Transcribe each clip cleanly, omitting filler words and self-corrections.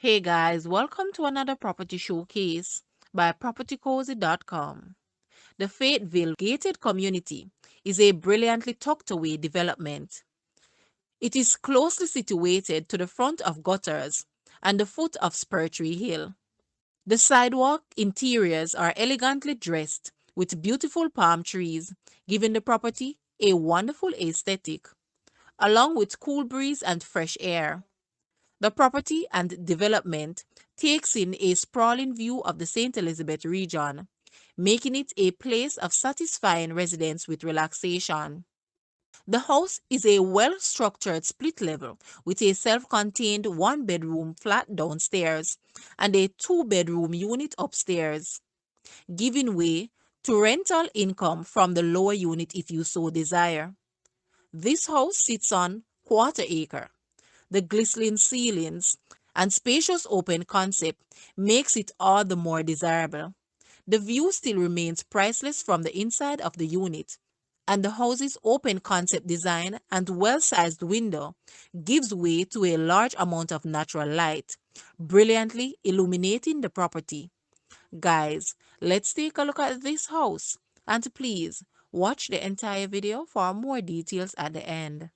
Hey guys, welcome to another property showcase by propertycozy.com. The Faithville Gated Community is a brilliantly tucked away development. It is closely situated to the front of gutters and the foot of Spur Tree Hill. The sidewalk interiors are elegantly dressed with beautiful palm trees, giving the property a wonderful aesthetic, along with cool breeze and fresh air. The property and development takes in a sprawling view of the St. Elizabeth region, making it a place of satisfying residents with relaxation. The house is a well-structured split level with a self-contained one-bedroom flat downstairs and a two-bedroom unit upstairs, giving way to rental income from the lower unit if you so desire. This house sits on quarter acre. The glistening ceilings and spacious open concept makes it all the more desirable. The view still remains priceless from the inside of the unit, and the house's open concept design and well-sized window gives way to a large amount of natural light, brilliantly illuminating the property. Guys, let's take a look at this house, and please watch the entire video for more details at the end.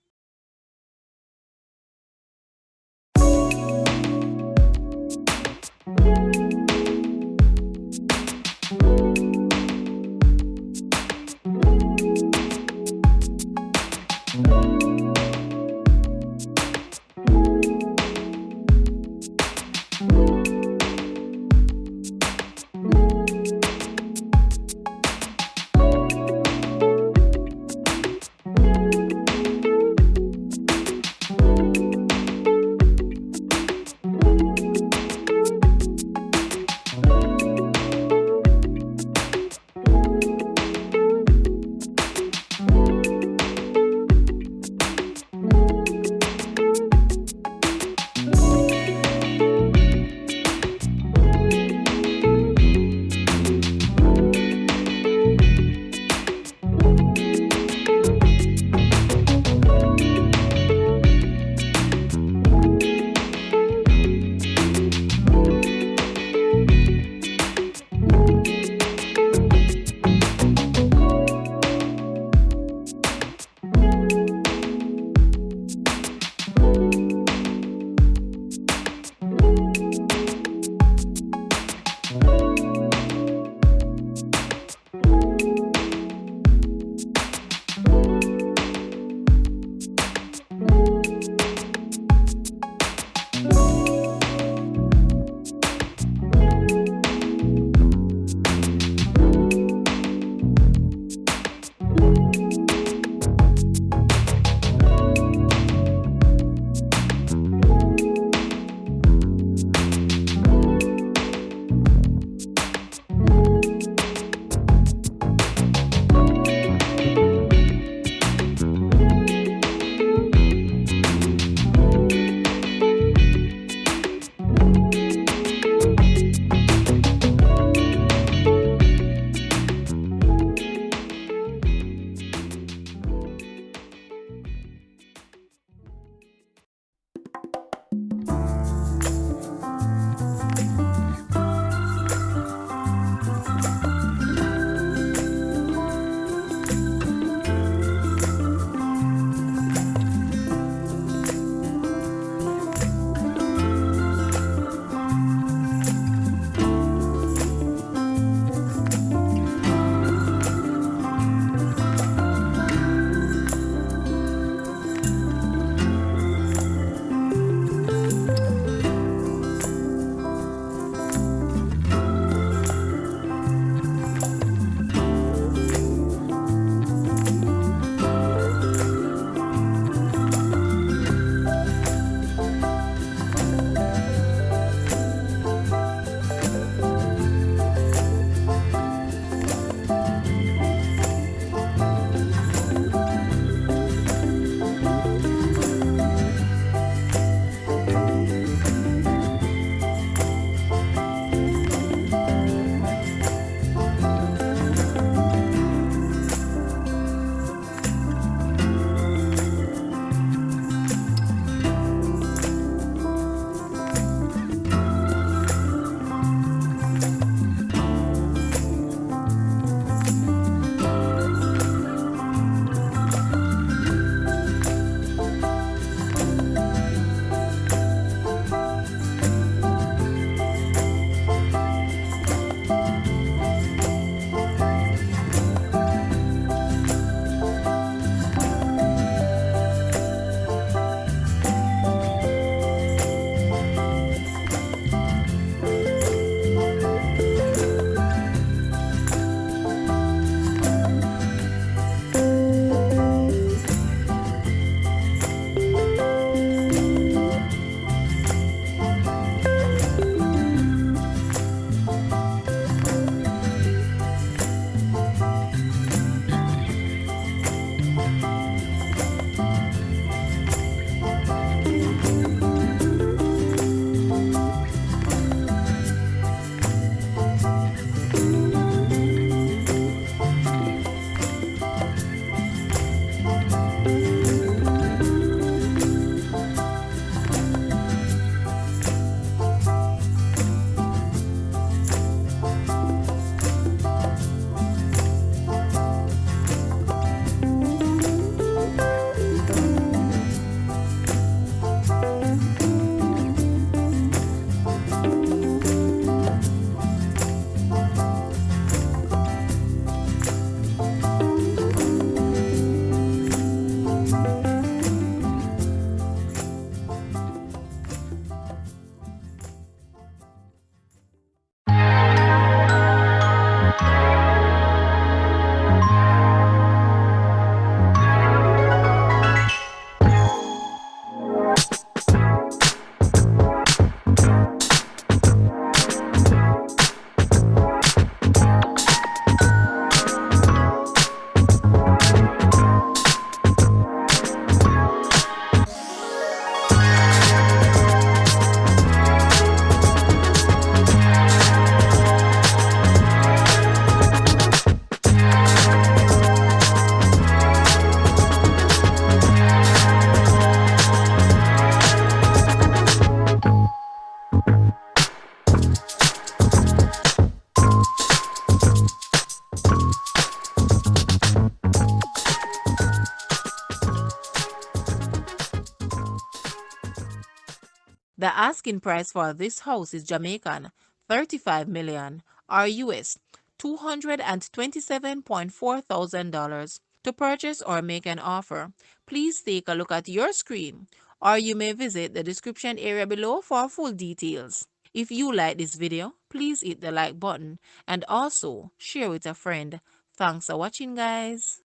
The asking price for this house is Jamaican 35 million or US $227.4 thousand. To purchase or make an offer, please take a look at your screen, or you may visit the description area below for full details. If you like this video, please hit the like button and also share with a friend. Thanks for watching, guys.